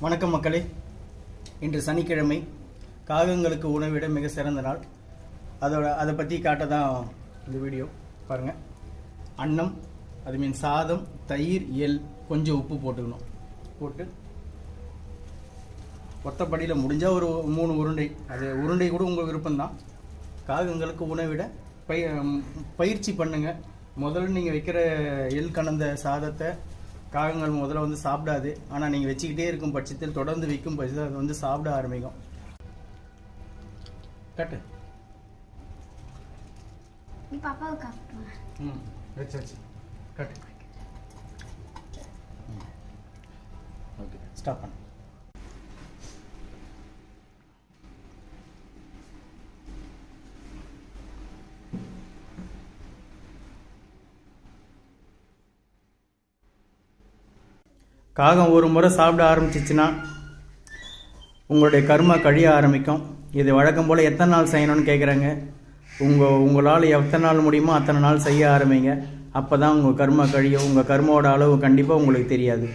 வணக்கம் மக்களே. இன்று சனிக்கிழமை, காகங்களுக்கு உணவிட மிக சிறந்த நாள். அதை பற்றி காட்ட தான் இந்த வீடியோ. பாருங்கள், அன்னம், அது மீன் சாதம், தயிர், எள், கொஞ்சம் உப்பு போட்டுக்கணும். போட்டு ஒத்தப்படியில் முடிஞ்சால் ஒரு 3 உருண்டை, அது உருண்டை கூட உங்கள் விருப்பம்தான். காகங்களுக்கு உணவிட பயிற்சி பண்ணுங்கள். முதல்ல நீங்கள் வைக்கிற எள் கலந்த சாதத்தை காகங்கள் முதல்ல வந்து சாப்பிடாது. ஆனால் நீங்கள் வச்சுக்கிட்டே இருக்கும் பட்சத்தில், தொடர்ந்து வைக்கும் பட்சத்தில் அது வந்து சாப்பிட ஆரம்பிக்கும். கட்டு வச்சு கட்டு. ஓகே, ஸ்டாப் பண்ணு. காகம் ஒரு முறை சாப்பிட ஆரம்பிச்சிச்சுன்னா உங்களுடைய கர்மா கழிய ஆரம்பிக்கும். இது வழக்கம் போல் எத்தனை நாள் செய்யணும்னு கேட்குறாங்க. உங்களால் எத்தனை நாள் முடியுமோ அத்தனை நாள் செய்ய ஆரம்பிங்க. அப்போ தான் உங்கள் கர்மா கழியும். உங்கள் கர்மாவோட அளவு கண்டிப்பாக உங்களுக்கு தெரியாது.